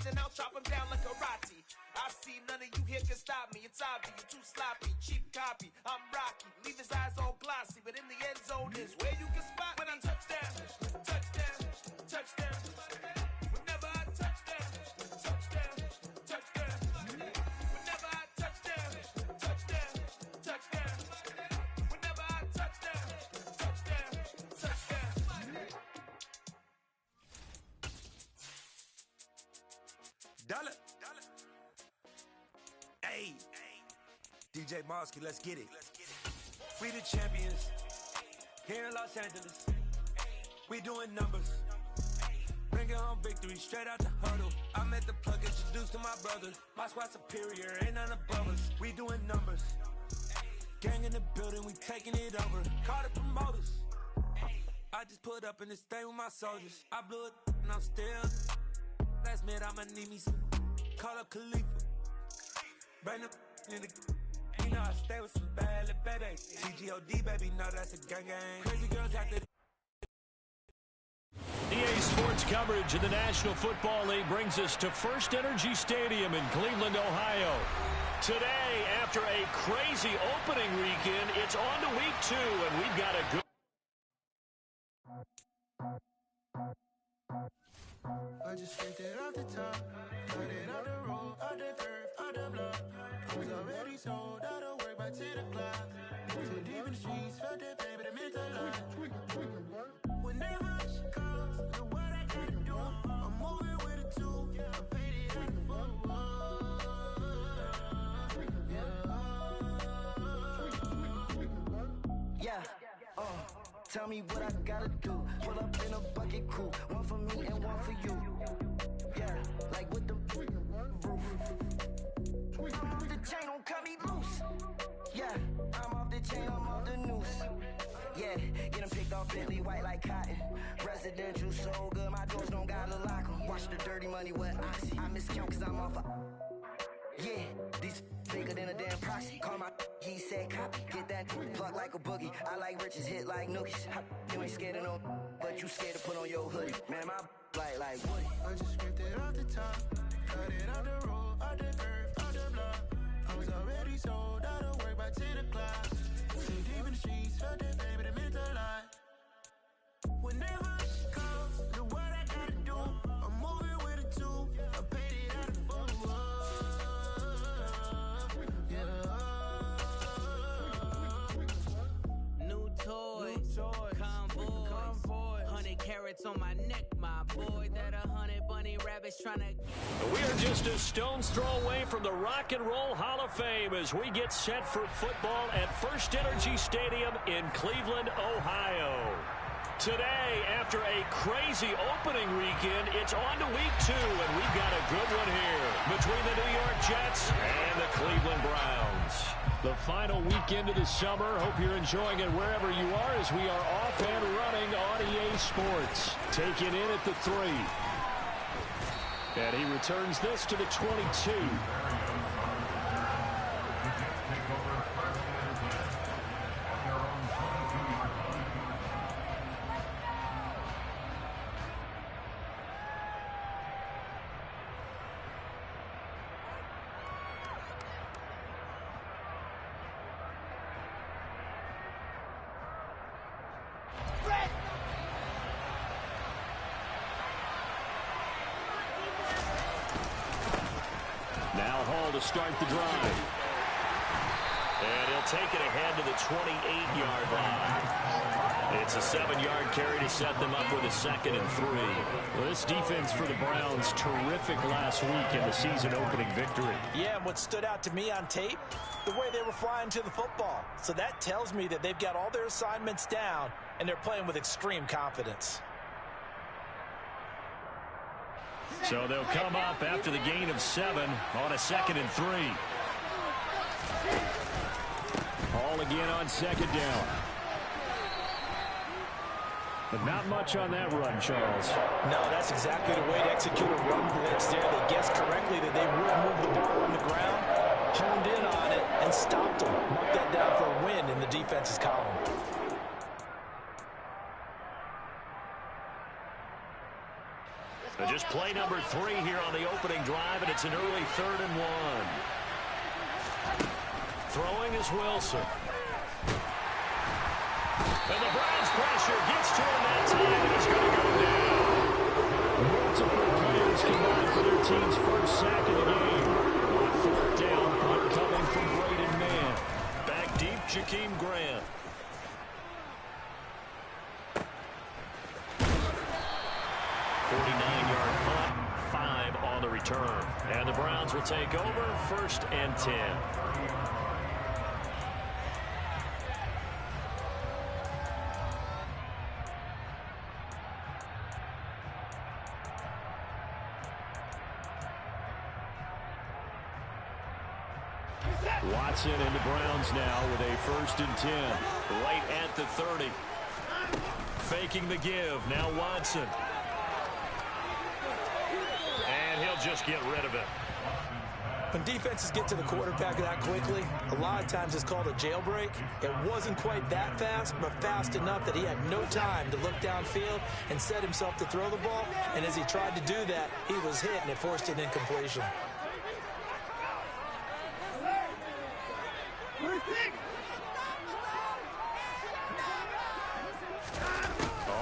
MCs and I'll chop them down like karate. I see none of you here can stop me. It's obvious, you're too sloppy, cheap copy. I'm Rocky, leave his eyes all glossy, but in the end zone is where you can spot when I touch down, touchdown, touchdown. Whenever I touch down, touchdown, touchdown. Whenever I touch down, touchdown, touchdown. Whenever I touch down, touchdown, touchdown. Dollar. Hey, DJ Mosky, let's get it. We the champions here in Los Angeles. We doing numbers. Bringing home victory straight out the huddle. I met the plug, introduced to my brother. My squad superior, ain't none above us. We doing numbers. Gang in the building, we taking it over. Call the promoters. I just put up in this thing with my soldiers. I blew it and I'm still. Last minute I'ma need me some. Call up Khalifa. Bring them in the. You know I stay with some bad little baby. TGOD baby, know that's a gang gang. Crazy girls out there. EA Sports coverage of the National Football League brings us to First Energy Stadium in Cleveland, Ohio. Today, after a crazy opening weekend, it's on to week 2, and we've got a good... I just scraped it off the top, cut it out the road, out the dirt, out the block. I was already sold, out of work by 10 o'clock. Too deep in the streets, felt that pain, but it meant a lot. Whenever she calls, know what I gotta do. I'm moving with a tool, I paid it out the phone. Yeah, tell me what I gotta do. Pull up in a bucket crew, one for me and one for you. Yeah, like with the roof. I'm off the chain, don't cut me loose. Yeah, I'm off the chain, I'm off the noose. Yeah, get them picked off Bentley white like cotton. Residential so good, my doors don't gotta lock 'em. Watch the dirty money with oxy. I miscount cause I'm off a... Yeah, these bigger than a damn proxy. Call my he said copy. Get that plug like a boogie. I like riches, hit like nookies. You ain't scared of no, but you scared to put on your hoodie. Man, my like Woody. I just scraped it off the top, cut it out the road, out the dirt, out the block. I was already sold, out of work by 10 o'clock. Too deep in the streets, felt that pain, but it meant a lot. Whenever she calls, know what I gotta do. I'm moving with a tool, I paid it out the phone. Toy, convoy, 100 carats on my neck, my boy. That 100 bunny rabbits tryna. We are just a stone's throw away from the Rock and Roll Hall of Fame as we get set for football at First Energy Stadium in Cleveland, Ohio. Today, after a crazy opening weekend, it's on to week 2, and we've got a good one here between the New York Jets and the Cleveland Browns. The final weekend of the summer. Hope you're enjoying it wherever you are as we are off and running on EA Sports. Taking in at the 3. And he returns this to the 22. Now Hall to start the drive. And he'll take it ahead to the 28-yard line. It's a 7-yard carry to set them up with a 2nd and 3. Well, this defense for the Browns, terrific last week in the season-opening victory. Yeah, and what stood out to me on tape, the way they were flying to the football. So that tells me that they've got all their assignments down, and they're playing with extreme confidence. So they'll come up after the gain of 7 on a 2nd and 3. Hall again on 2nd down. But not much on that run, Charles. No, that's exactly the way to execute a run blitz there. They guessed correctly that they would move the ball on the ground, honed in on it, and stopped them. Marked that down for a win in the defense's column. Just play number 3 here on the opening drive, and it's an early 3rd and 1. Throwing is Wilson. And the Browns pressure gets to him that time, and he's going to go down. Multiple players combined for their team's first sack of the game. On 4th down, punt coming from Braden Mann. Back deep, Jakeem Grant. 49-yard punt, 5 on the return. And the Browns will take over, 1st and 10. Watson and the Browns now with a 1st and 10. Right at the 30. Faking the give. Now Watson. And he'll just get rid of it. When defenses get to the quarterback that quickly, a lot of times it's called a jailbreak. It wasn't quite that fast, but fast enough that he had no time to look downfield and set himself to throw the ball. And as he tried to do that, he was hit, and it forced an incompletion.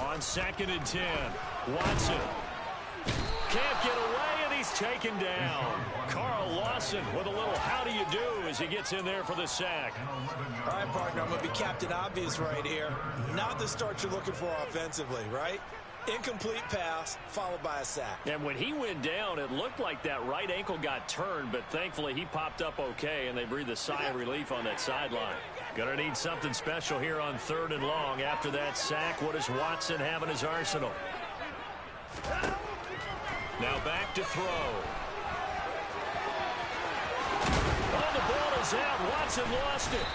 On 2nd and 10, Watson can't get away, and he's taken down. Carl Lawson with a little how do you do as he gets in there for the sack. All right, partner, I'm going to be Captain Obvious right here. Not the start you're looking for offensively, right? Incomplete pass followed by a sack. And when he went down, it looked like that right ankle got turned, but thankfully he popped up okay, and they breathed a sigh of relief on that sideline. Gonna need something special here on 3rd and long. After that sack, what does Watson have in his arsenal? Now back to throw. Oh, the ball is out. Watson lost it.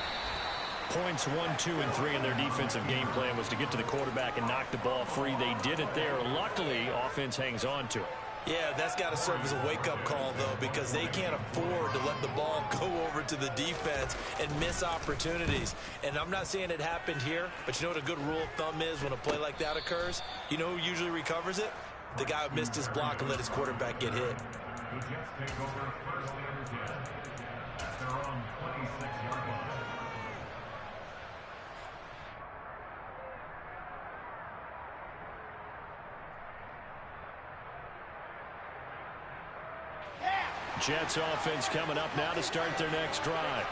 Points 1, 2, and 3 in their defensive game plan was to get to the quarterback and knock the ball free. They did it there. Luckily, offense hangs on to it. Yeah, that's got to serve as a wake-up call, though, because they can't afford to let the ball go over to the defense and miss opportunities. And I'm not saying it happened here, but you know what a good rule of thumb is when a play like that occurs? You know who usually recovers it? The guy who missed his block and let his quarterback get hit. Jets offense coming up now to start their next drive.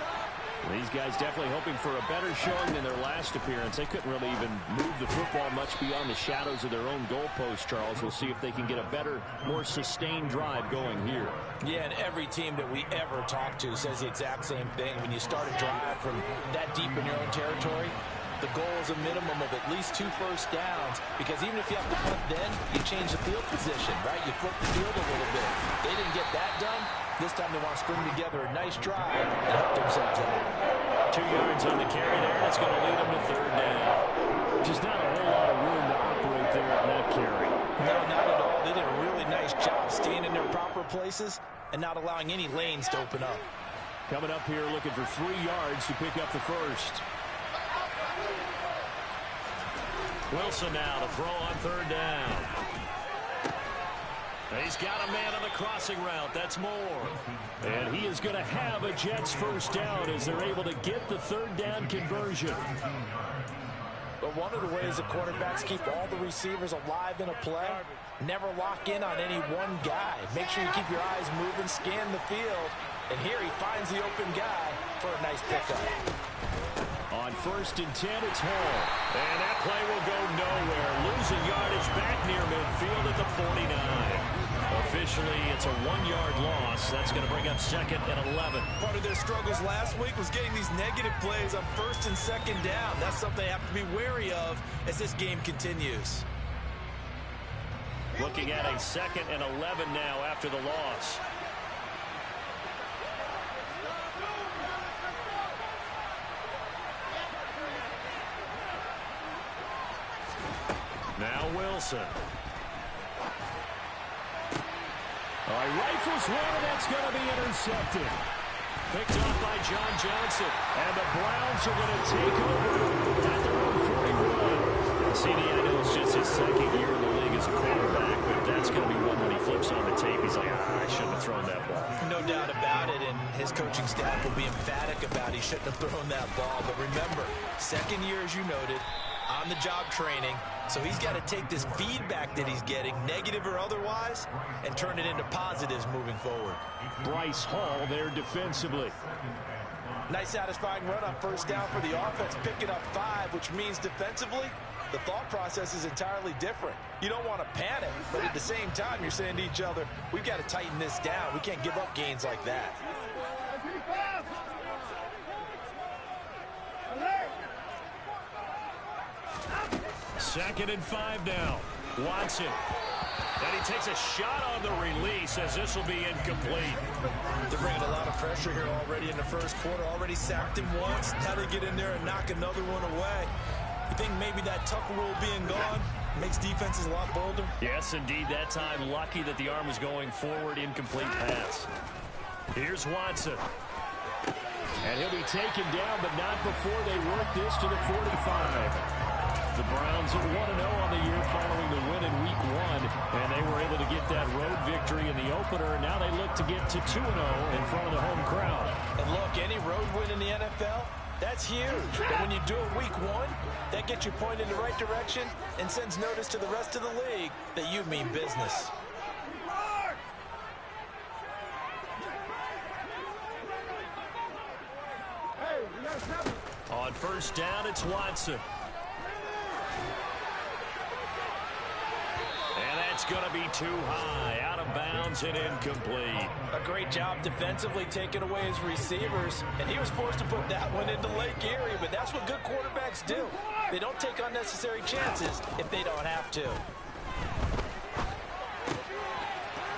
These guys definitely hoping for a better showing than their last appearance. They couldn't really even move the football much beyond the shadows of their own goalpost, Charles. We'll see if they can get a better, more sustained drive going here. Yeah, and every team that we ever talk to says the exact same thing. When you start a drive from that deep in your own territory, the goal is a minimum of at least 2 first downs, because even if you have to punt then, you change the field position, right? You flip the field a little bit. They didn't get that done. This time they want to string together a nice drive and help themselves out. 2 yards on the carry there. That's going to lead them to 3rd down. Just not a whole lot of room to operate there on that carry. No, not at all. They did a really nice job staying in their proper places and not allowing any lanes to open up. Coming up here looking for 3 yards to pick up the first. Wilson now to throw on 3rd down. He's got a man on the crossing route. That's Moore. And he is going to have a Jets first down as they're able to get the 3rd down conversion. But one of the ways that quarterbacks keep all the receivers alive in a play, never lock in on any one guy. Make sure you keep your eyes moving, scan the field. And here he finds the open guy for a nice pickup. On 1st and 10, it's Hall. And that play will go nowhere. Losing yardage back near midfield at the 49. Officially, it's a 1-yard loss. That's going to bring up 2nd and 11. Part of their struggles last week was getting these negative plays on 1st and 2nd down. That's something they have to be wary of as this game continues. Looking at a 2nd and 11 now after the loss. Now Wilson. All right, rifles one, and that's going to be intercepted. Picked off by John Johnson. And the Browns are going to take over at their own 41. CD, I know it's just his second year in the league as a quarterback, but that's going to be one when he flips on the tape. He's like, I shouldn't have thrown that ball. No doubt about it, and his coaching staff will be emphatic about he shouldn't have thrown that ball. But remember, second year, as you noted, on-the-job training, so he's got to take this feedback that he's getting, negative or otherwise, and turn it into positives moving forward. Bryce Hall there defensively. Nice satisfying run on first down for the offense, picking up 5, which means defensively, the thought process is entirely different. You don't want to panic, but at the same time, you're saying to each other, we've got to tighten this down. We can't give up gains like that. Second and 5 now. Watson. And he takes a shot on the release as this will be incomplete. They're bringing a lot of pressure here already in the first quarter. Already sacked him once. Now they get in there and knock another one away. You think maybe that Tucker rule being gone makes defenses a lot bolder? Yes, indeed. That time, lucky that the arm was going forward. Incomplete pass. Here's Watson. And he'll be taken down, but not before they work this to the 45. The Browns are 1-0 on the year following the win in Week 1, and they were able to get that road victory in the opener. Now they look to get to 2-0 in front of the home crowd. And look, any road win in the NFL, that's huge. But when you do it Week 1, that gets you pointed in the right direction and sends notice to the rest of the league that you mean business. On first down, it's Watson. And that's going to be too high, out of bounds and incomplete. A great job defensively taking away his receivers, and he was forced to put that one into Lake Erie, but that's what good quarterbacks do. They don't take unnecessary chances if they don't have to.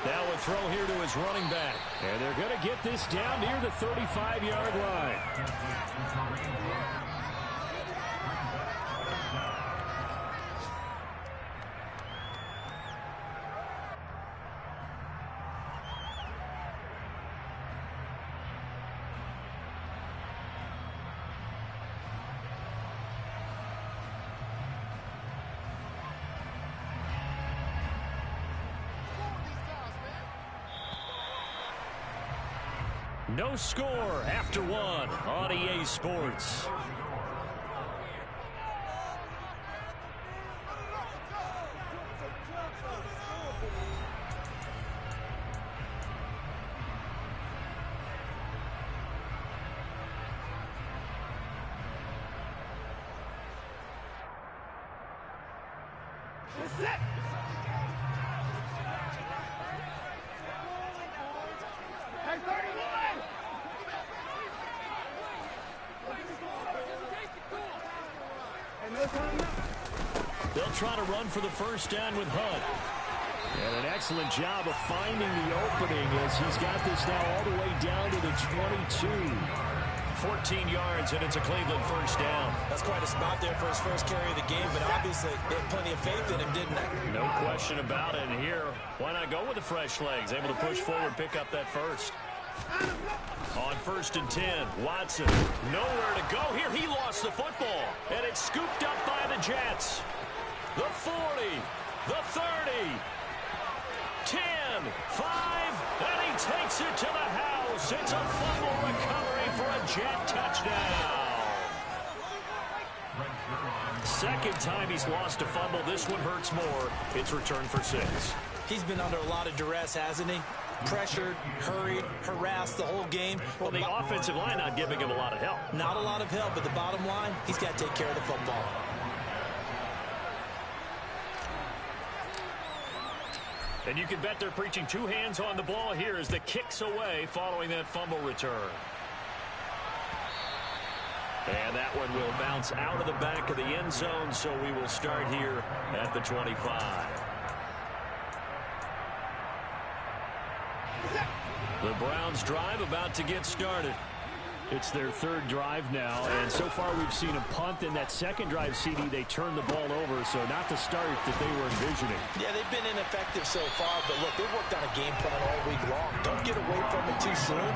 Now a throw here to his running back, and they're going to get this down near the 35-yard line. No score after 1 on EA Sports. They'll try to run for the first down with Hunt. And an excellent job of finding the opening as he's got this now all the way down to the 22. 14 yards, and it's a Cleveland first down. That's quite a spot there for his first carry of the game, but obviously they had plenty of faith in him, didn't they? No question about it. And here, why not go with the fresh legs? Able to push forward, pick up that first. On first and 10, Watson, nowhere to go here. He lost the football, and it's scooped up by the Jets. The 40, the 30, 10, 5, and he takes it to the house. It's a fumble recovery for a Jet touchdown. Second time he's lost a fumble. This one hurts more. It's returned for 6. He's been under a lot of duress, hasn't he? Pressured, hurried, harassed the whole game. Well, the offensive line not giving him a lot of help. Not a lot of help, but the bottom line, he's got to take care of the football. And you can bet they're preaching 2 hands on the ball here as the kick's away following that fumble return. And that one will bounce out of the back of the end zone, so we will start here at the 25. The Browns drive about to get started. It's their third drive now, and so far we've seen a punt. In that second drive, CD, they turned the ball over, so not the start that they were envisioning. Yeah, they've been ineffective so far, but look, they've worked on a game plan all week long. Don't get away from it too soon.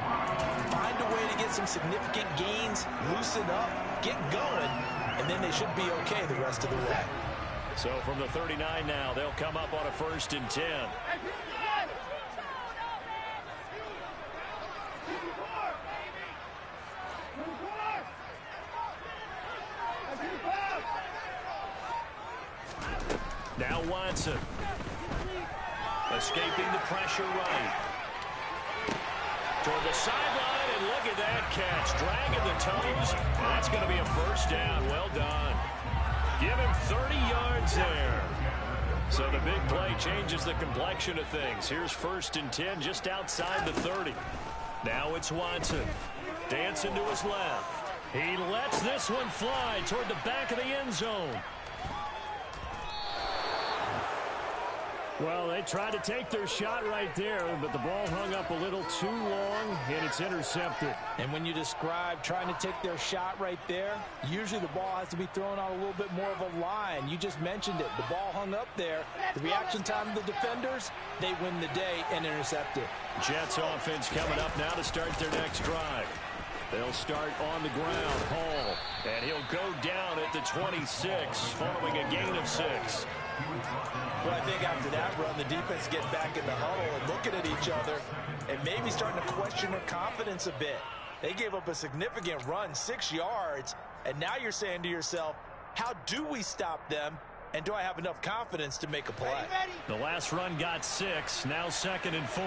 Find a way to get some significant gains, loosen up, get going, and then they should be okay the rest of the way. So from the 39 now, they'll come up on a 1st and 10. Now Watson. Escaping the pressure right. Toward the sideline, and look at that catch. Dragging the toes, and that's going to be a 1st down. Well done. Give him 30 yards there. So the big play changes the complexion of things. Here's 1st and 10 just outside the 30. Now it's Watson. Dancing to his left. He lets this one fly toward the back of the end zone. Well, they tried to take their shot right there, but the ball hung up a little too long, and it's intercepted. And when you describe trying to take their shot right there, usually the ball has to be thrown out a little bit more of a line. You just mentioned it. The ball hung up there. The reaction time of the defenders, they win the day and intercept it. Jets offense coming up now to start their next drive. They'll start on the ground. Hall, and he'll go down at the 26 following a gain of 6. Well, I think after that run, the defense getting back in the huddle and looking at each other and maybe starting to question their confidence a bit. They gave up a significant run, 6 yards, and now you're saying to yourself, how do we stop them, and do I have enough confidence to make a play? The last run got 6, now 2nd and 4.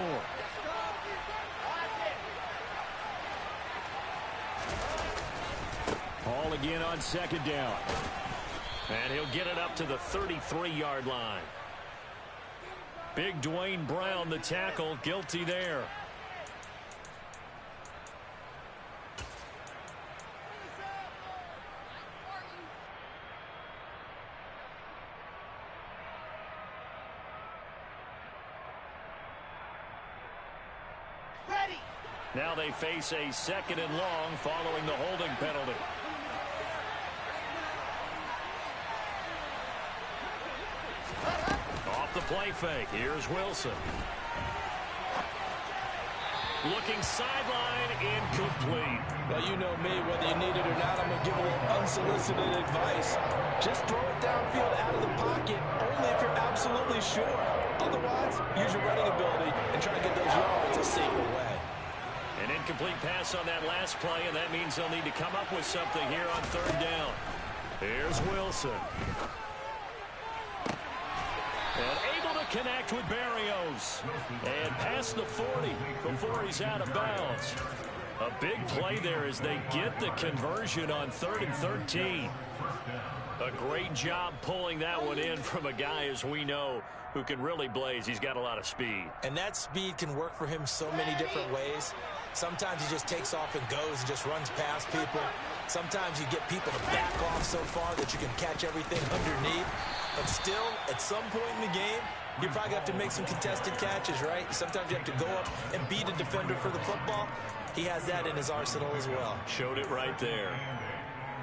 Hall again on 2nd down. And he'll get it up to the 33-yard line. Big Dwayne Brown, the tackle, guilty there. Now they face a 2nd and long following the holding penalty. Off the play fake. Here's Wilson. Looking sideline, incomplete. Well, you know me, whether you need it or not, I'm going to give a little unsolicited advice. Just throw it downfield out of the pocket, only if you're absolutely sure. Otherwise, use your running ability and try to get those yards a safer way. An incomplete pass on that last play, and that means they'll need to come up with something here on 3rd down. Here's Wilson. And able to connect with Barrios. And past the 40 before he's out of bounds. A big play there as they get the conversion on 3rd and 13. A great job pulling that one in from a guy, as we know, who can really blaze. He's got a lot of speed. And that speed can work for him so many different ways. Sometimes he just takes off and goes and just runs past people. Sometimes you get people to back off so far that you can catch everything underneath. But still, at some point in the game, you probably have to make some contested catches, right? Sometimes you have to go up and beat a defender for the football. He has that in his arsenal as well. Showed it right there.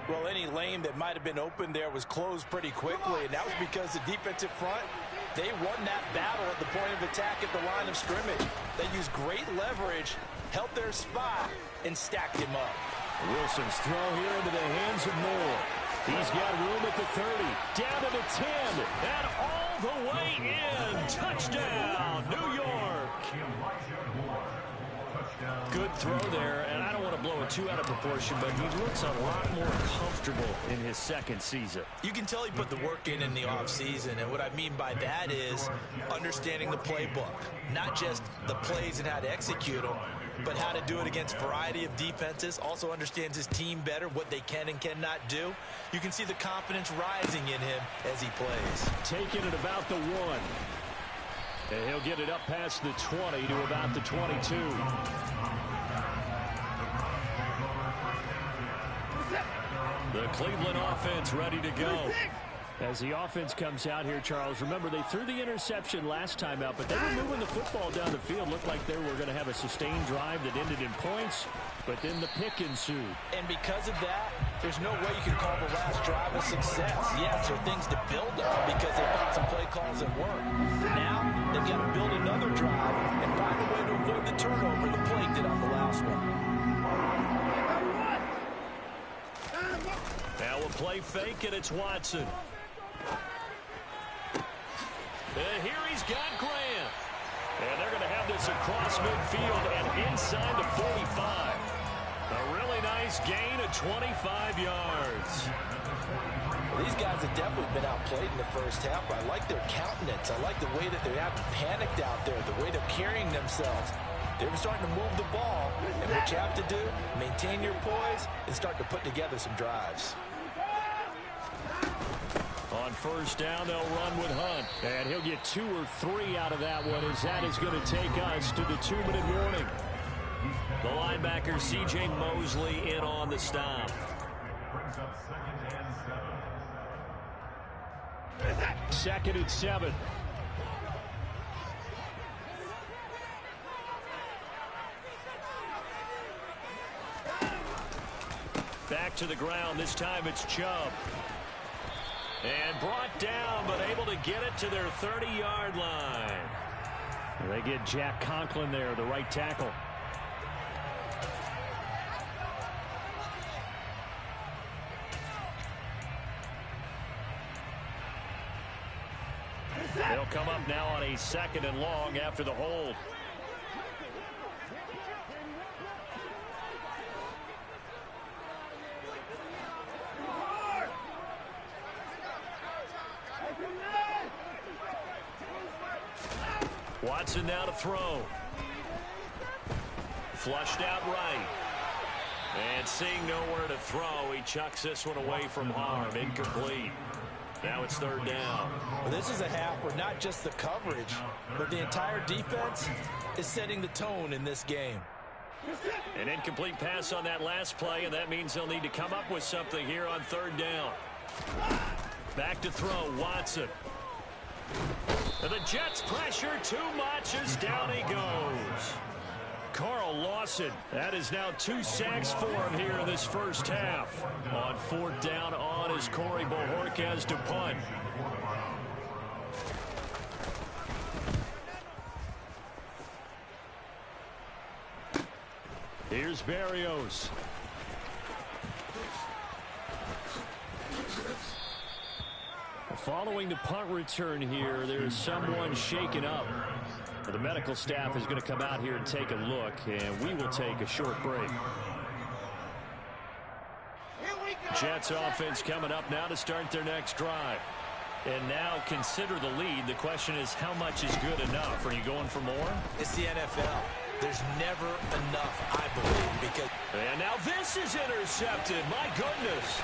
Well, any lane that might have been open there was closed pretty quickly, and that was because the defensive front, they won that battle at the point of attack at the line of scrimmage. They used great leverage, held their spot, and stacked him up. Wilson's throw here into the hands of Moore. He's got room at the 30, down to the 10, and all the way in. Touchdown, New York. Good throw there, and I don't want to blow it too out of proportion, but he looks a lot more comfortable in his 2nd season. You can tell he put the work in the offseason, and what I mean by that is understanding the playbook. Not just the plays and how to execute them, but how to do it against a variety of defenses. Also understands his team better, what they can and cannot do. You can see the confidence rising in him as he plays. Taking it about the 1. And he'll get it up past the 20 to about the 22. The Cleveland offense ready to go. As the offense comes out here, Charles, remember they threw the interception last time out, but they were moving the football down the field. Looked like they were going to have a sustained drive that ended in points, but then the pick ensued. And because of that, there's no way you can call the last drive a success. Yes, there are things to build on because they found some play calls that work. Now, they've got to build another drive and find a way to avoid the turnover the Plague did on the last one. Now a play fake, and it's Watson. this across midfield and inside the 45. A really nice gain of 25 yards. Well, these guys have definitely been outplayed in the first half, but I like their countenance. I like the way that they haven't panicked out there, the way they're carrying themselves. They're starting to move the ball, and what you have to do, maintain your poise and start to put together some drives. On first down, they'll run with Hunt. And he'll get 2 or 3 out of that one, as that is going to take us to the 2-minute warning. The linebacker, C.J. Mosley, in on the stop. Second and 7. Back to the ground. This time it's Chubb. And brought down, but able to get it to their 30-yard line. They get Jack Conklin there, the right tackle. They'll come up now on a 2nd and long after the hold. Watson now to throw. Flushed out right. And seeing nowhere to throw, he chucks this one away from harm. Incomplete. Now it's 3rd down. Well, this is a half where not just the coverage, but the entire defense is setting the tone in this game. An incomplete pass on that last play, and that means they'll need to come up with something here on 3rd down. Back to throw, Watson. And the Jets pressure too much as down he goes. Carl Lawson, that is now 2 sacks for him here in this first half. On 4th down on is Corey Bojorquez to punt. Here's Berrios. Following the punt return here, there's someone shaken up. The medical staff is going to come out here and take a look, and we will take a short break. Jets offense coming up now to start their next drive. And now consider the lead. The question is, how much is good enough? Are you going for more? It's the NFL. There's never enough, I believe, because... And now this is intercepted. My goodness.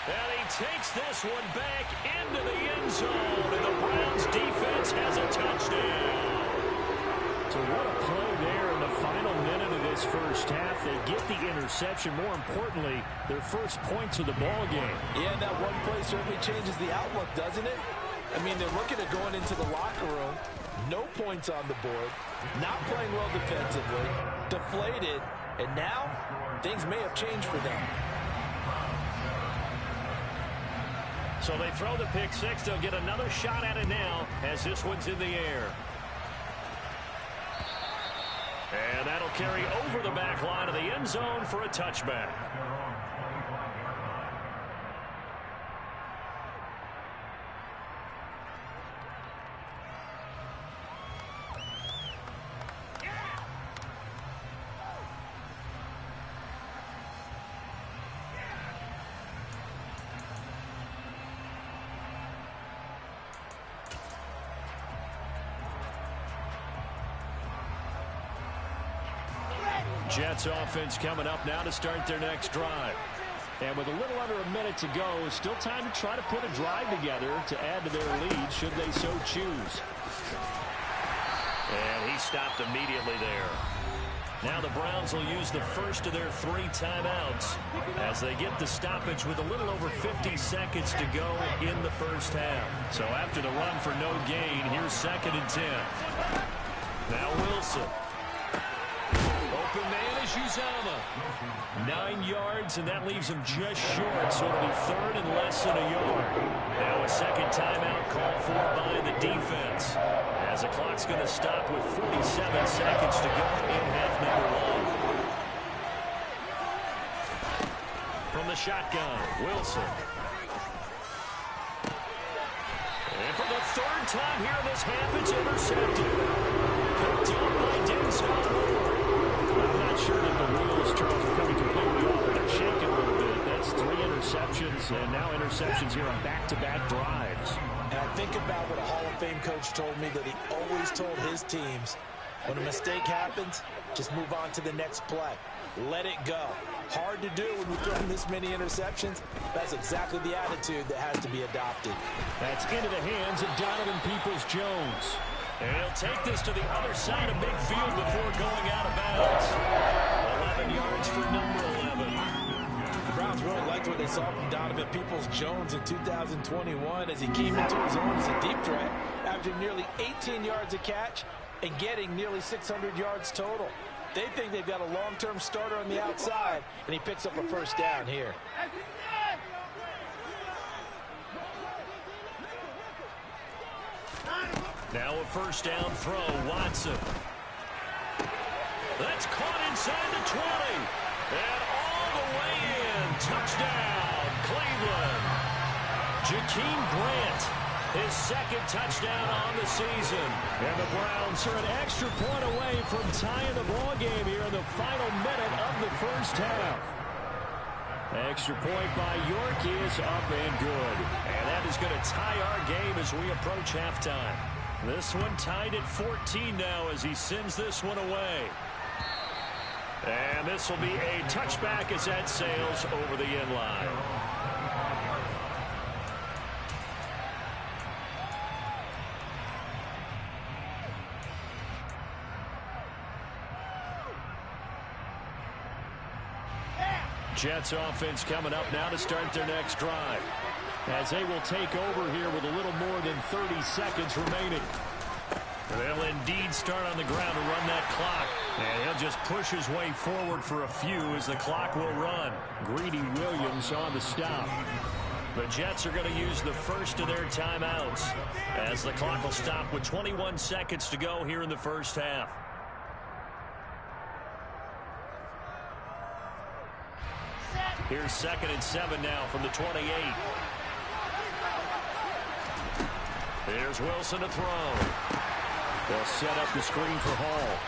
And he takes this one back into the end zone, and the Browns defense has a touchdown. So what a play there in the final minute of this first half. They get the interception. More importantly, their first points of the ball game. Yeah, that one play certainly changes the outlook, doesn't it? I mean, they're looking at going into the locker room, no points on the board, not playing well defensively, deflated, and now things may have changed for them. So they throw the pick six. They'll get another shot at it now as this one's in the air. And that'll carry over the back line of the end zone for a touchback. Jets offense coming up now to start their next drive. And with a little under a minute to go, still time to try to put a drive together to add to their lead should they so choose. And he stopped immediately there. Now the Browns will use the first of their 3 timeouts as they get the stoppage with a little over 50 seconds to go in the first half. So after the run for no gain, here's 2nd and 10. Now Wilson. Open man is Uzama. 9 yards, and that leaves him just short, so it'll be 3rd and less than a yard. Now a second timeout called for by the defense, as the clock's going to stop with 47 seconds to go in half number 1. From the shotgun, Wilson. And for the 3rd time here in this half, it's intercepted. yards, and now interceptions here on back-to-back drives. And I think about what a Hall of Fame coach told me, that he always told his teams, when a mistake happens, just move on to the next play. Let it go. Hard to do when you're throwing this many interceptions. That's exactly the attitude that has to be adopted. That's into the hands of Donovan Peoples-Jones. And he'll take this to the other side of midfield before going out of bounds. 11 yards for number 11. The Browns really liked what they saw from Donovan Peoples-Jones in 2021 as he came into his own as a deep threat, averaging nearly 18 yards a catch and getting nearly 600 yards total. They think they've got a long-term starter on the outside, and he picks up a first down here. Now a first down throw, Watson. That's caught inside the 20. And all the way in. Touchdown, Cleveland. Jakeem Grant, his second touchdown on the season. And the Browns are an extra point away from tying the ball game here in the final minute of the first half. Extra point by York is up and good. And that is going to tie our game as we approach halftime. This one tied at 14 now as he sends this one away. And this will be a touchback as that sails over the end line. Jets offense coming up now to start their next drive, as they will take over here with a little more than 30 seconds remaining. They'll indeed start on the ground to run that clock. And he'll just push his way forward for a few as the clock will run. Greedy Williams on the stop. The Jets are going to use the first of their timeouts as the clock will stop with 21 seconds to go here in the first half. Here's 2nd and 7 now from the 28. Here's Wilson to throw. They'll set up the screen for Hall.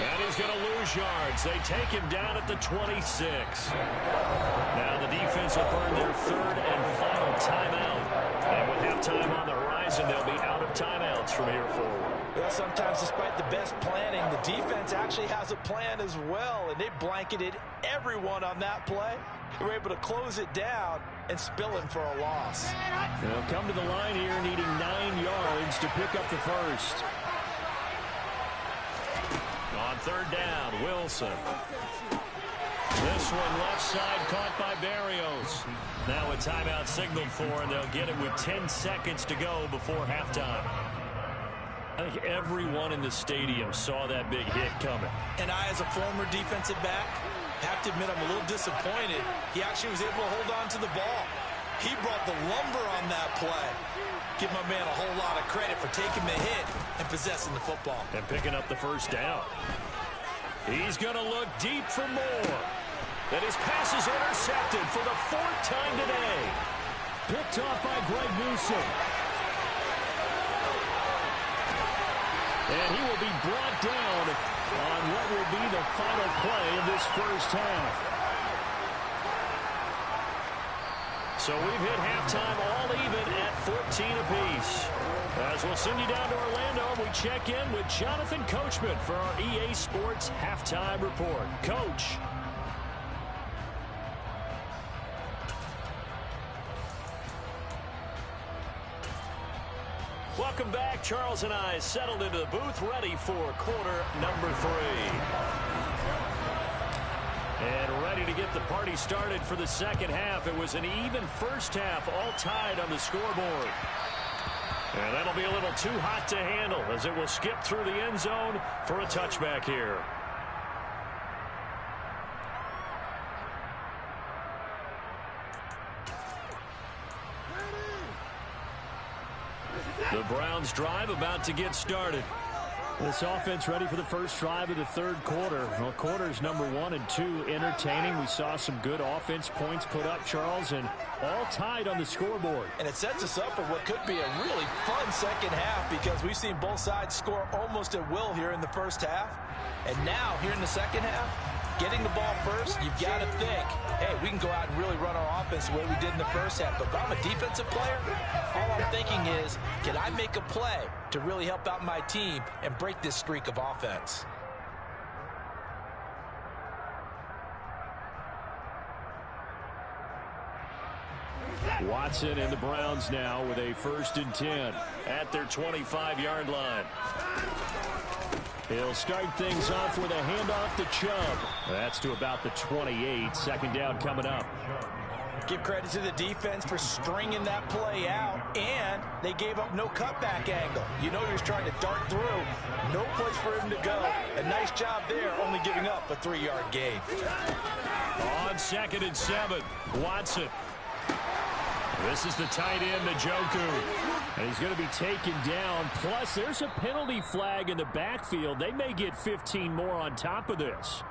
And he's going to lose yards. They take him down at the 26. Now the defense will burn their 3rd and final timeout. And with halftime on the horizon, they'll be out of timeouts from here forward. Well, sometimes despite the best planning, the defense actually has a plan as well. And they blanketed everyone on that play. They were able to close it down and spill it for a loss. They'll come to the line here needing 9 yards to pick up the first. On 3rd down, Wilson. This one left side caught by Barrios. Now a timeout signaled for, and they'll get it with 10 seconds to go before halftime. I think everyone in the stadium saw that big hit coming. And I, as a former defensive back, have to admit I'm a little disappointed. He actually was able to hold on to the ball. He brought the lumber on that play. Give my man a whole lot of credit for taking the hit and possessing the football. And picking up the first down. He's going to look deep for more. And his pass is intercepted for the 4th time today. Picked off by Greg Newsome. And he will be brought down on what will be the final play of this first half. So we've hit halftime all even at 14 apiece. As we'll send you down to Orlando, we check in with Jonathan Coachman for our EA Sports Halftime Report. Coach. Welcome back. Charles and I settled into the booth, ready for quarter number 3. And ready to get the party started for the second half. It was an even first half, all tied on the scoreboard. And that'll be a little too hot to handle as it will skip through the end zone for a touchback here. The Browns drive about to get started. This offense ready for the first drive of the 3rd quarter. Well, quarters number 1 and 2 entertaining. We saw some good offense points put up, Charles, and all tied on the scoreboard. And it sets us up for what could be a really fun second half because we've seen both sides score almost at will here in the first half. And now, here in the second half, getting the ball first, you've got to think, hey, we can go out and really run our offense the way we did in the first half. But if I'm a defensive player, all I'm thinking is, can I make a play to really help out my team and break this streak of offense? Watson and the Browns now with a 1st and 10 at their 25-yard line. He'll start things off with a handoff to Chubb. That's to about the 28. 2nd down coming up. Give credit to the defense for stringing that play out, and they gave up no cutback angle. You know you're trying to dart through. No place for him to go. A nice job there, only giving up a 3-yard gain. On 2nd and 7, Watson. This is the tight end, Njoku. And he's going to be taken down. Plus, there's a penalty flag in the backfield. They may get 15 more on top of this.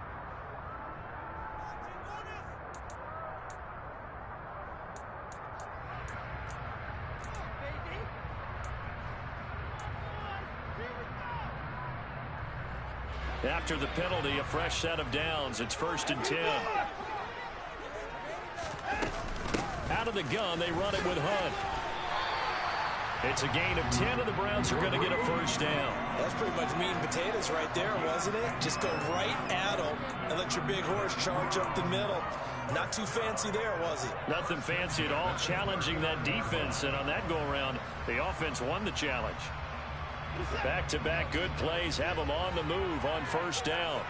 After the penalty, a fresh set of downs. It's 1st and 10. Out of the gun, they run it with Hunt. It's a gain of 10, and the Browns are going to get a 1st down. That's pretty much meat and potatoes right there, wasn't it? Just go right at them and let your big horse charge up the middle. Not too fancy there, was he? Nothing fancy at all, challenging that defense, and on that go-around, the offense won the challenge. Back-to-back good plays have them on the move on 1st down.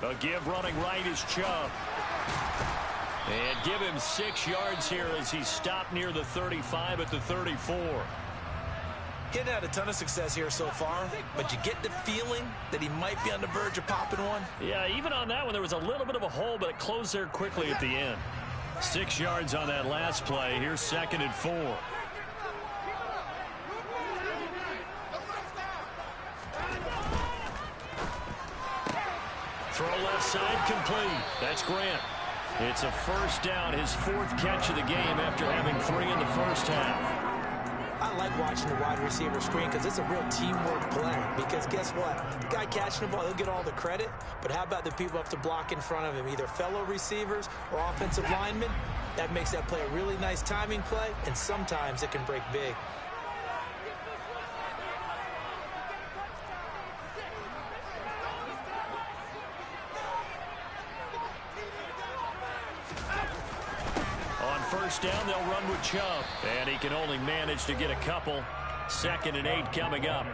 A give running right is Chubb. And give him 6 yards here as he stopped near the 35 at the 34. Getting had a ton of success here so far, but you get the feeling that he might be on the verge of popping one. Yeah, even on that one, there was a little bit of a hole, but it closed there quickly at the end. 6 yards on that last play. Here's 2nd and 4. Throw left side complete. That's Grant. It's a 1st down, his 4th catch of the game after having 3 in the first half. I like watching the wide receiver screen because it's a real teamwork play. Because guess what? The guy catching the ball, he'll get all the credit. But how about the people up to block in front of him, either fellow receivers or offensive linemen? That makes that play a really nice timing play, and sometimes it can break big. On 1st down, they'll run with Chubb. And he can only manage to get a couple. 2nd and 8 coming up.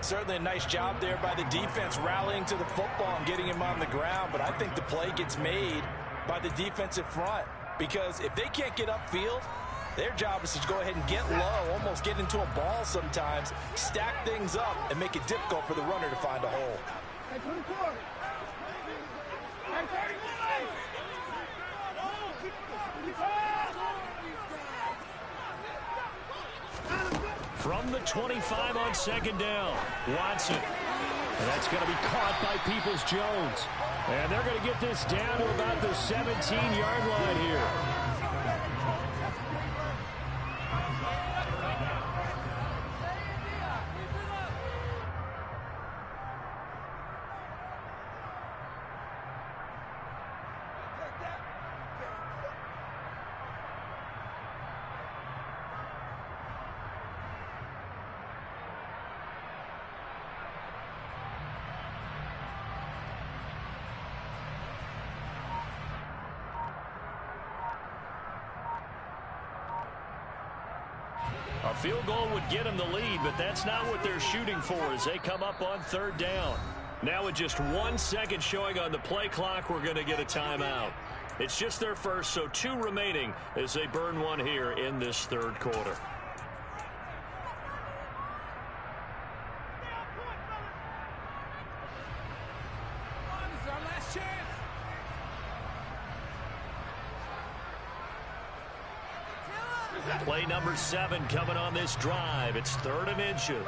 Certainly a nice job there by the defense rallying to the football and getting him on the ground. But I think the play gets made by the defensive front. Because if they can't get upfield, their job is to go ahead and get low, almost get into a ball sometimes, stack things up, and make it difficult for the runner to find a hole. From the 25 on 2nd down, Watson. And that's going to be caught by Peoples-Jones. And they're going to get this down to about the 17-yard line here. A field goal would get them the lead, but that's not what they're shooting for as they come up on 3rd down. Now with just 1 second showing on the play clock, we're going to get a timeout. It's just their first, so 2 remaining as they burn one here in this 3rd quarter. Play number 7 coming on this drive. It's 3rd and inches.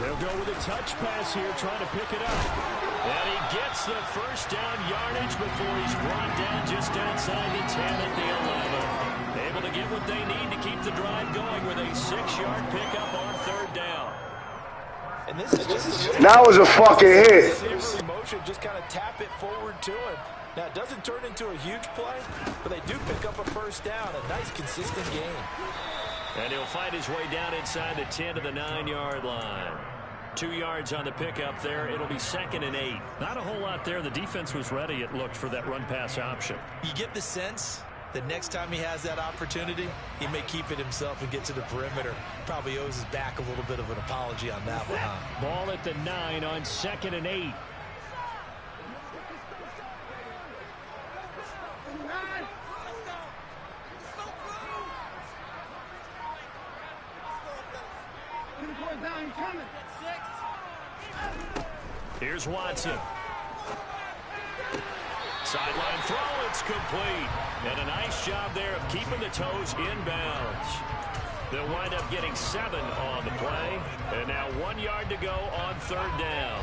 They'll go go with a touch pass here, trying to pick it up. And he gets the first down yardage before he's brought down just outside the 10 at the 11. Able to get what they need to keep the drive going with a 6-yard pickup on third down. And this is just that was a fucking hit. Motion, just kind of tap it forward to him. Now, it doesn't turn into a huge play, but they do pick up a first down. A nice, consistent game. And he'll fight his way down inside the 10 to the 9-yard line. 2 yards on the pickup there. It'll be 2nd and 8. Not a whole lot there. The defense was ready, it looked, for that run-pass option. You get the sense that next time he has that opportunity, he may keep it himself and get to the perimeter. Probably owes his back a little bit of an apology on that one, huh? Ball at the 9 on 2nd and 8. Here's Watson. Sideline throw, it's complete. And a nice job there of keeping the toes inbounds. They'll wind up getting 7 on the play. And now 1 yard to go on third down.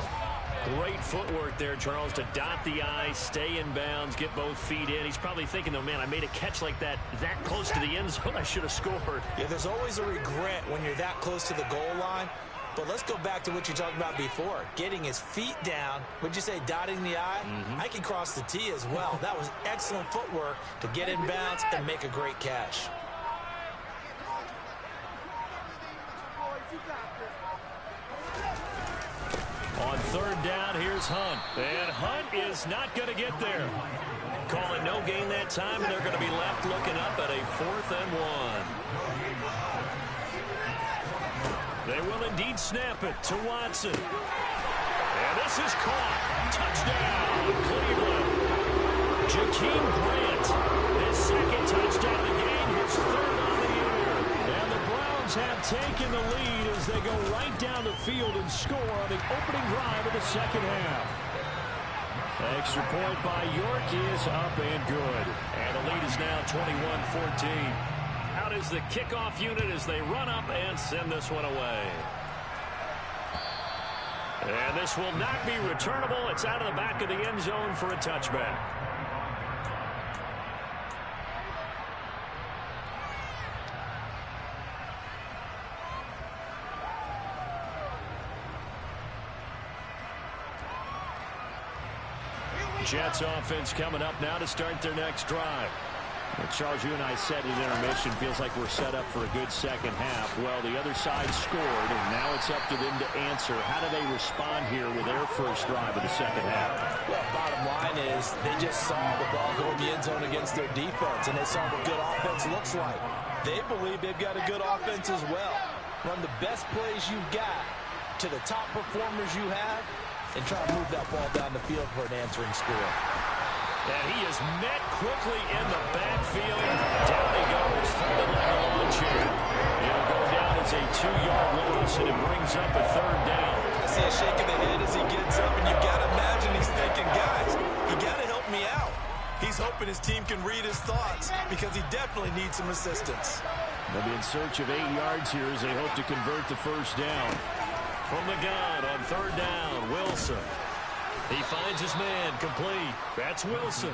Great footwork there, Charles, to dot the I, stay in bounds, get both feet in. He's probably thinking, though, man, I made a catch like that close to the end zone. I should have scored. Yeah, there's always a regret when you're that close to the goal line. But let's go back to what you talked about before. Getting his feet down. Would you say dotting the I? I can cross the T as well. That was excellent footwork to get in bounds and make a great catch. On third down, here's Hunt. And Hunt is not going to get there. Calling no gain that time, and they're going to be left looking up at a 4th and 1. They will indeed snap it to Watson. And this is caught. Touchdown, Cleveland. Jakeem Grant, his 2nd touchdown of the game, his 3rd on the year. And the Browns have taken the lead as they go right down the field and score on the opening drive of the second half. Extra point by York is up and good. And the lead is now 21-14. Out is the kickoff unit as they run up and send this one away. And this will not be returnable. It's out of the back of the end zone for a touchback. Jets offense coming up now to start their next drive. Well, Charles, you and I said at intermission, feels like we're set up for a good second half. Well, the other side scored, and now it's up to them to answer. How do they respond here with their first drive of the second half? Well, bottom line is they just saw the ball go in the end zone against their defense, and they saw what good offense looks like. They believe they've got a good offense as well. Run the best plays you've got to the top performers you have, and try to move that ball down the field for an answering score. And he is met quickly in the backfield. Down he goes, folded like a lawn chair. He'll go down as a 2-yard loss, and it brings up a 3rd down. I see a shake of the head as he gets up, and you've got to imagine he's thinking, guys, you got to help me out. He's hoping his team can read his thoughts because he definitely needs some assistance. They'll be in search of 8 yards here as they hope to convert the first down. From the gun on third down, Wilson. He finds his man, complete. That's Wilson.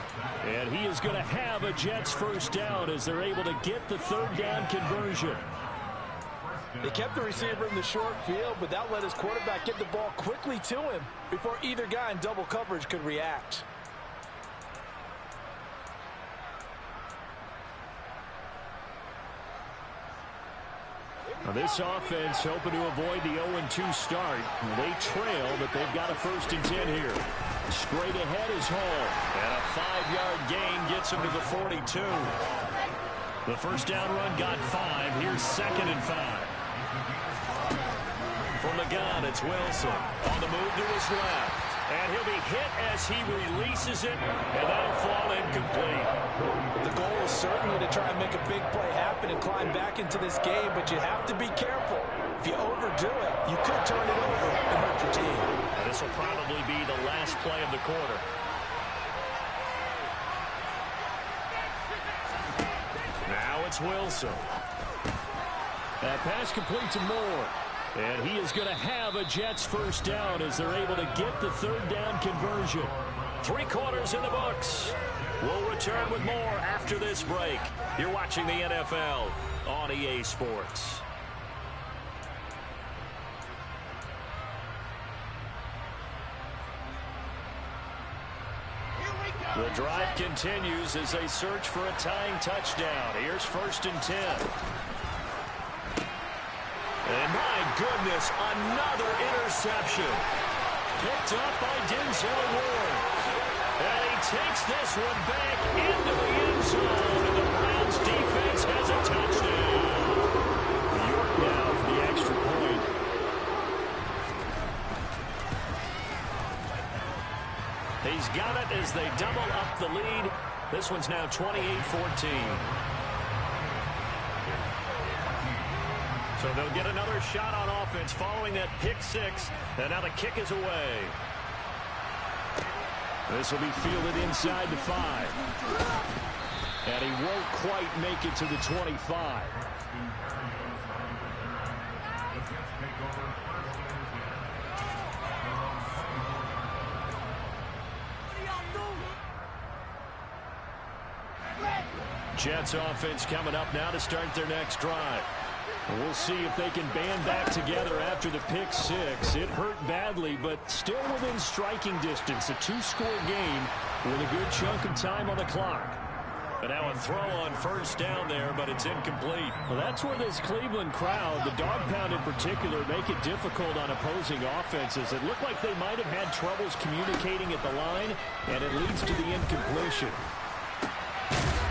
And he is going to have a Jets first down as they're able to get the 3rd down conversion. They kept the receiver in the short field, but that let his quarterback get the ball quickly to him before either guy in double coverage could react. Now this offense hoping to avoid the 0-2 start. They trail, but they've got a 1st and 10 here. Straight ahead is Hall. And a 5-yard gain gets him to the 42. The first down run got 5. Here's 2nd and 5. From the gun, it's Wilson. On the move to his left. And he'll be hit as he releases it, and that'll fall incomplete. The goal is certainly to try and make a big play happen and climb back into this game, but you have to be careful. If you overdo it, you could turn it over and hurt your team. And this will probably be the last play of the quarter. Now it's Wilson. That pass complete to Moore. And he is going to have a Jets first down as they're able to get the third down conversion. 3 quarters in the books. We'll return with more after this break. You're watching the NFL on EA Sports. The drive continues as they search for a tying touchdown. Here's 1st and 10. And my goodness, another interception. Picked up by Denzel Ward. And he takes this one back into the end zone. And the Browns defense has a touchdown. York now for the extra point. He's got it as they double up the lead. This one's now 28-14. So they'll get another shot on offense following that pick 6. And now the kick is away. This will be fielded inside the 5. And he won't quite make it to the 25. Jets offense coming up now to start their next drive. We'll see if they can band back together after the pick 6. It hurt badly, but still within striking distance. A 2-score game with a good chunk of time on the clock. And now a throw on 1st down there, but it's incomplete. Well, that's where this Cleveland crowd, the dog pound in particular, make it difficult on opposing offenses. It looked like they might have had troubles communicating at the line, and it leads to the incompletion.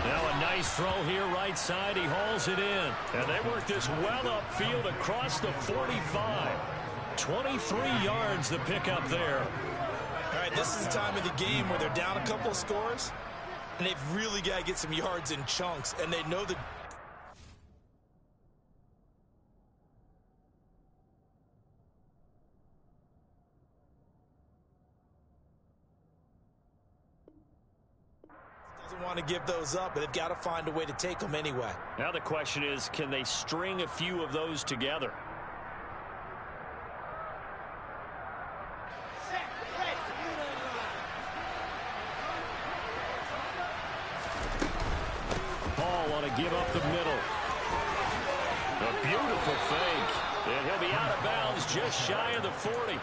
Now a nice throw here right side. He hauls it in. And they work this well upfield across the 45. 23 yards the pickup there. All right, this is the time of the game where they're down a couple of scores, and they've really got to get some yards in chunks, and they know that. Want to give those up, but they've got to find a way to take them anyway. Now the question is, can they string a few of those together? Paul want to give up the middle. A beautiful fake. And he'll be out of bounds just shy of the 40.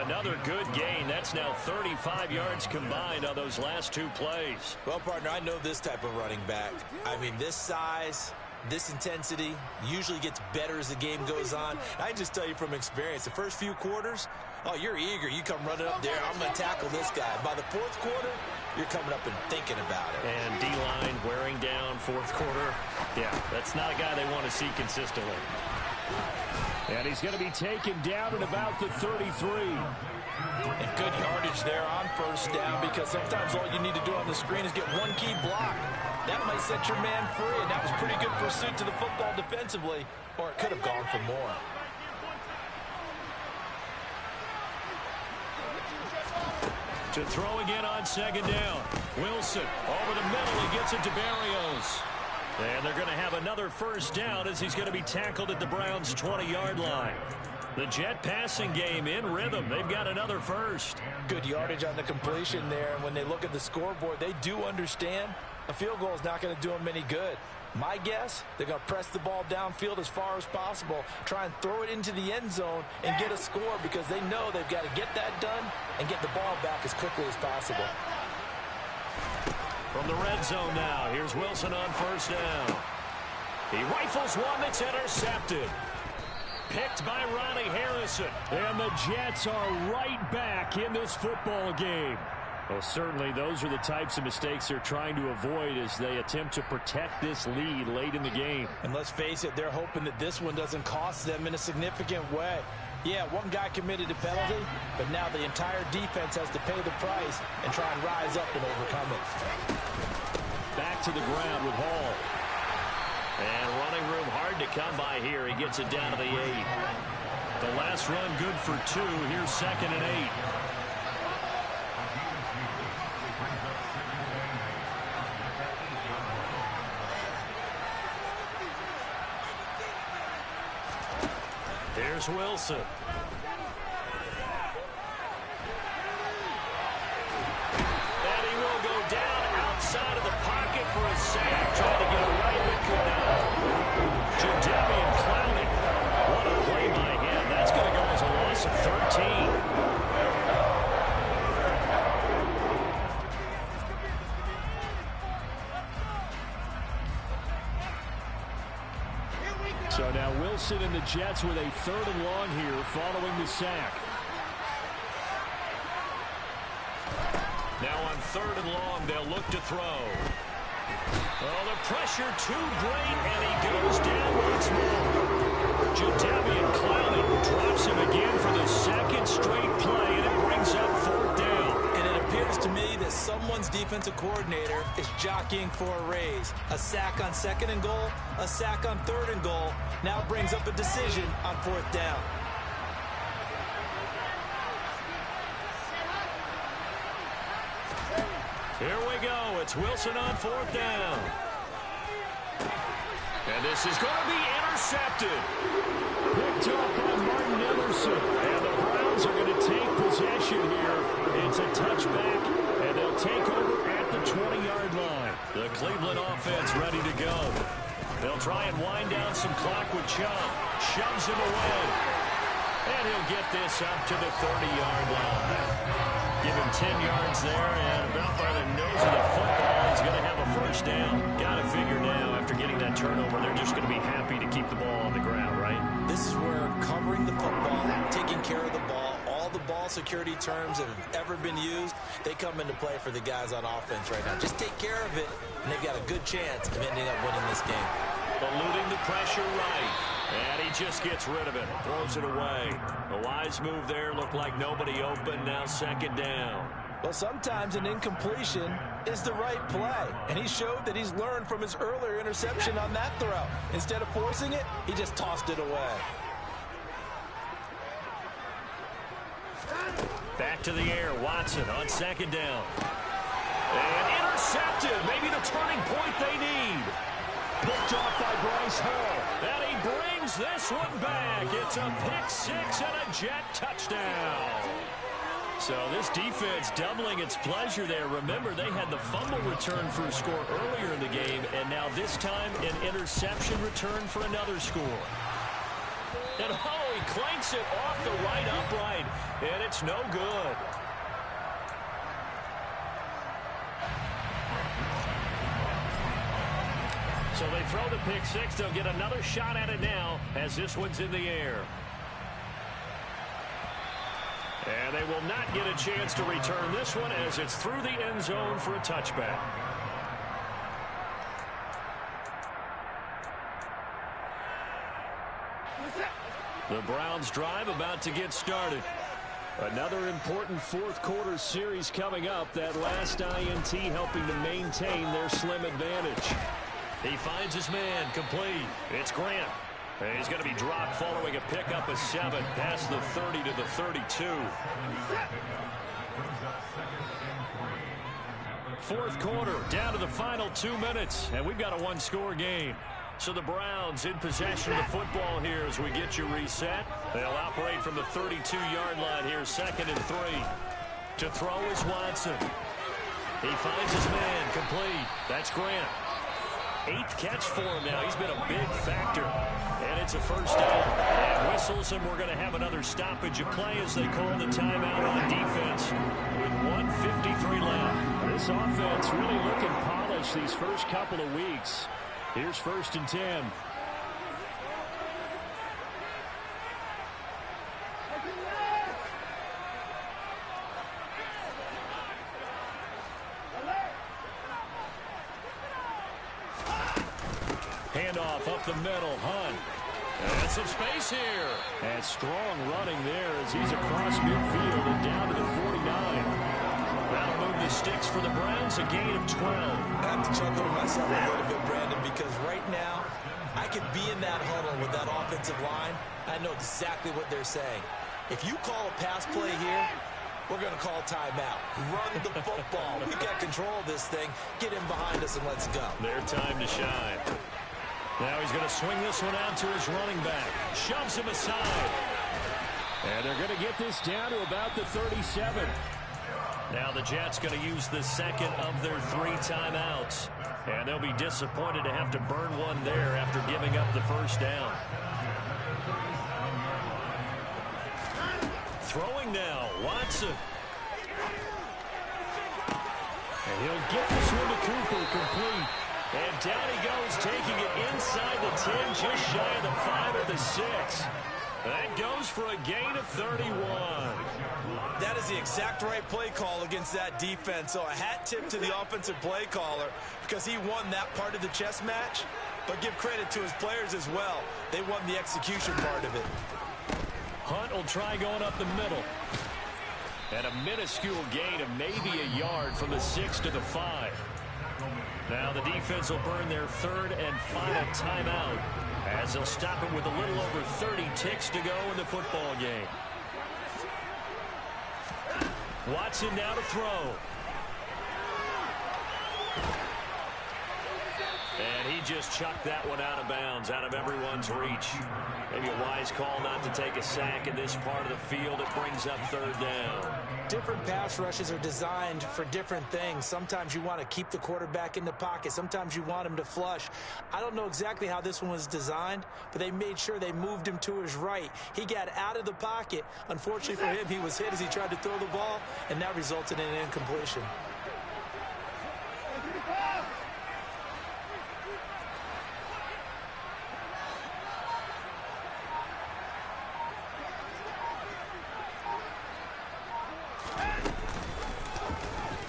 Another good gain. That's now 35 yards combined on those last 2 plays. Well, partner, I know this type of running back. I mean, this size, this intensity usually gets better as the game goes on. I can just tell you from experience, the first few quarters, oh, you're eager. You come running up there, I'm going to tackle this guy. By the 4th quarter, you're coming up and thinking about it. And D-line wearing down 4th quarter. Yeah, that's not a guy they want to see consistently. And he's going to be taken down at about the 33. And good yardage there on 1st down, because sometimes all you need to do on the screen is get one key block. That might set your man free, and that was pretty good pursuit to the football defensively, or it could have gone for more. To throw again on 2nd down. Wilson over the middle. He gets it to Barrios. And they're going to have another 1st down as he's going to be tackled at the Browns' 20-yard line. The Jet passing game in rhythm. They've got another 1st. Good yardage on the completion there. And when they look at the scoreboard, they do understand a field goal is not going to do them any good. My guess, they're going to press the ball downfield as far as possible, try and throw it into the end zone and get a score, because they know they've got to get that done and get the ball back as quickly as possible. From the red zone now, here's Wilson on 1st down. He rifles one that's intercepted. Picked by Ronnie Harrison. And the Jets are right back in this football game. Well, certainly those are the types of mistakes they're trying to avoid as they attempt to protect this lead late in the game. And let's face it, they're hoping that this one doesn't cost them in a significant way. Yeah, one guy committed a penalty, but now the entire defense has to pay the price and try and rise up and overcome it. Back to the ground with Hall. And running room hard to come by here. He gets it down to the 8. The last run good for 2. Here's 2nd and 8. Here's Wilson. And he will go down outside of the pocket for a sack. Trying to get it right, but could not. Jadeveon Clowney. What a play by him. That's going to go as a loss of 13. So now Wilson and the Jets with a 3rd and long here following the sack. Now on 3rd and long, they'll look to throw. Oh, the pressure too great, and he goes down once more. Jadeveon Clowney drops him again for the 2nd straight play, and it brings up 4th down. And it appears to me that someone's defensive coordinator is jockeying for a raise. A sack on 2nd and goal, a sack on 3rd and goal, now brings up a decision on 4th down. Here we go. It's Wilson on 4th down. And this is going to be intercepted. Picked up by Martin Emerson. And the Browns are going to take possession here. It's a touchback, and they'll take over at the 20-yard line. The Cleveland offense ready to go. They'll try and wind down some clock with Chubb. Shoves him away. And he'll get this up to the 30-yard line. Give him 10 yards there, and about by the nose of the football, he's going to have a 1st down. Got to figure now, after getting that turnover, they're just going to be happy to keep the ball on the ground, right? This is where covering the football, taking care of the ball, all the ball security terms that have ever been used, they come into play for the guys on offense right now. Just take care of it, and they've got a good chance of ending up winning this game. Eluding the pressure right. And he just gets rid of it. Throws it away. A wise move there. Looked like nobody open. Now 2nd down. Well, sometimes an incompletion is the right play. And he showed that he's learned from his earlier interception on that throw. Instead of forcing it, he just tossed it away. Back to the air. Watson on 2nd down. And intercepted. Maybe the turning point they need. Picked off by Bryce Hall. And he brings this one back. It's a pick 6 and a Jet touchdown. So this defense doubling its pleasure there. Remember, they had the fumble return for a score earlier in the game, and now this time an interception return for another score. And oh, he clanks it off the right upright, and it's no good. So they throw the pick 6. They'll get another shot at it now as this one's in the air. And they will not get a chance to return this one as it's through the end zone for a touchback. The Browns drive about to get started. Another important 4th quarter series coming up. That last INT helping to maintain their slim advantage. He finds his man, complete. It's Grant. And he's going to be dropped following a pickup of 7 past the 30 to the 32. 4th quarter, down to the final 2 minutes, and we've got a 1-score game. So the Browns in possession of the football here as we get you reset. They'll operate from the 32-yard line here, 2nd and 3. To throw is Watson. He finds his man, complete. That's Grant. 8th catch for him now. He's been a big factor. And it's a 1st down. And whistles, and we're going to have another stoppage of play as they call the timeout on defense with 1:53 left. This offense really looking polished these first couple of weeks. Here's 1st and 10. Handoff up the middle, Hunt. And some space here. And strong running there as he's across midfield and down to the 49. That'll move the sticks for the Browns, a gain of 12. I have to chuckle to myself a little bit, Brandon, because right now I could be in that huddle with that offensive line. I know exactly what they're saying. If you call a pass play here, we're going to call timeout. Run the football. We've got control of this thing. Get in behind us and let's go. Their time to shine. Now he's going to swing this one out to his running back. Shoves him aside. And they're going to get this down to about the 37. Now the Jets going to use the second of their 3 timeouts. And they'll be disappointed to have to burn one there after giving up the first down. Throwing now, Watson. And he'll get this one to Cooper, complete. And down he goes, taking it inside the 10, just shy of the 5 or the 6. That goes for a gain of 31. That is the exact right play call against that defense. So a hat tip to the offensive play caller because he won that part of the chess match. But give credit to his players as well. They won the execution part of it. Hunt will try going up the middle. And a minuscule gain of maybe a yard from the 6 to the 5. Now the defense will burn their 3rd and final timeout as they'll stop it with a little over 30 ticks to go in the football game. Watson now to throw. And he just chucked that one out of bounds, out of everyone's reach. Maybe a wise call not to take a sack in this part of the field. It brings up 3rd down. Different pass rushes are designed for different things. Sometimes you want to keep the quarterback in the pocket. Sometimes you want him to flush. I don't know exactly how this one was designed, but they made sure they moved him to his right. He got out of the pocket. Unfortunately for him, he was hit as he tried to throw the ball, and that resulted in an incompletion.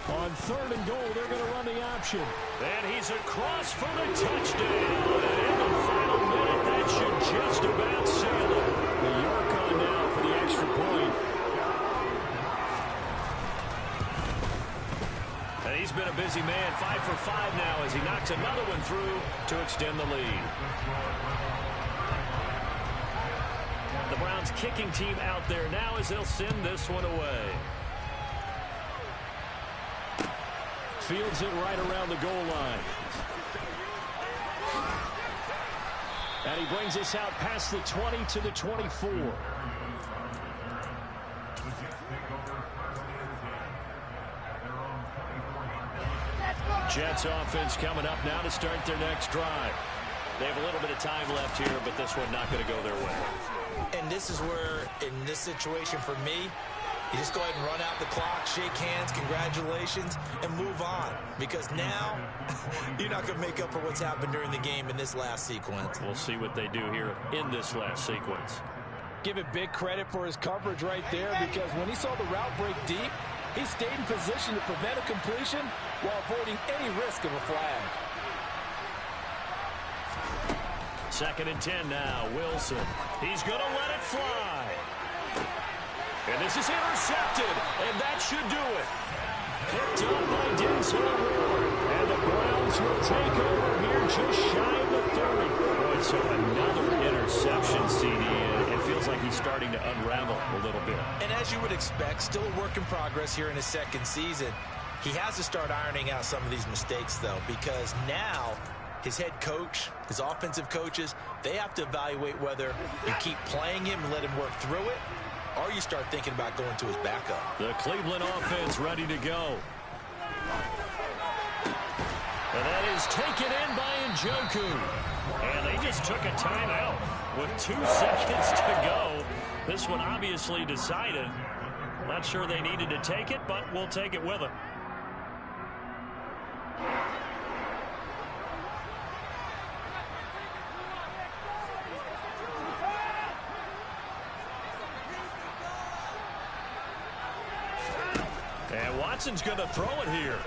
On 3rd and goal, they're going to run the option. And he's across for the touchdown. And in the final minute, that should just about seal it. The York on now for the extra point. And he's been a busy man, 5 for 5 now as he knocks another one through to extend the lead. The Browns kicking team out there now as they'll send this one away. Fields it right around the goal line. And he brings us out past the 20 to the 24. Jets offense coming up now to start their next drive. They have a little bit of time left here, but this one not going to go their way. And this is where, in this situation for me, you just go ahead and run out the clock, shake hands, congratulations, and move on. Because now, you're not going to make up for what's happened during the game in this last sequence. We'll see what they do here in this last sequence. Give it big credit for his coverage right there, because when he saw the route break deep, he stayed in position to prevent a completion while avoiding any risk of a flag. 2nd and 10 now. Wilson. He's going to let it fly. And this is intercepted, and that should do it. Picked up by Denzel Ward. And the Browns will take over here just shy of the 30. Boy, so another interception, CD, and it feels like he's starting to unravel a little bit. And as you would expect, still a work in progress here in his 2nd season. He has to start ironing out some of these mistakes, though, because now his head coach, his offensive coaches, they have to evaluate whether you keep playing him and let him work through it, or you start thinking about going to his backup. The Cleveland offense ready to go. And that is taken in by Njoku. And they just took a timeout with 2 seconds to go. This one obviously decided. Not sure they needed to take it, but we'll take it with them. And Watson's going to throw it here.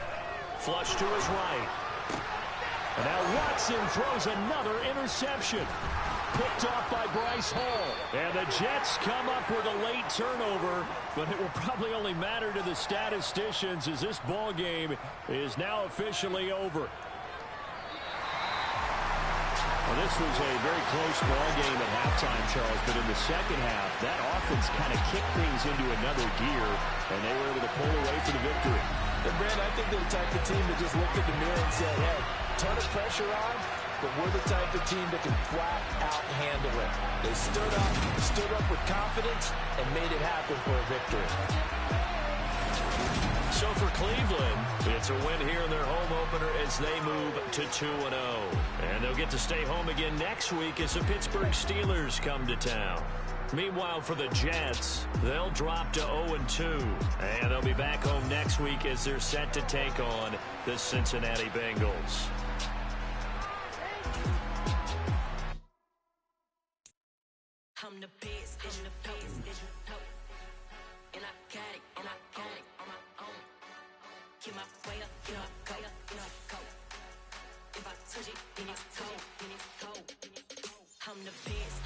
Flush to his right. And now Watson throws another interception. Picked off by Bryce Hall. And the Jets come up with a late turnover, but it will probably only matter to the statisticians as this ball game is now officially over. Well, this was a very close ball game at halftime, Charles, but in the second half, that offense kind of kicked things into another gear, and they were able to pull away for the victory. And Brandon, I think they're the type of team that just looked at the mirror and said, hey, ton of pressure on, but we're the type of team that can flat out handle it. They stood up with confidence, and made it happen for a victory. So for Cleveland, it's a win here in their home opener as they move to 2-0. And they'll get to stay home again next week as the Pittsburgh Steelers come to town. Meanwhile, for the Jets, they'll drop to 0-2. And they'll be back home next week as they're set to take on the Cincinnati Bengals. I'm the best, and I got it, on my own. Get my way up, go. If I touch it, then it's cold, I'm the best,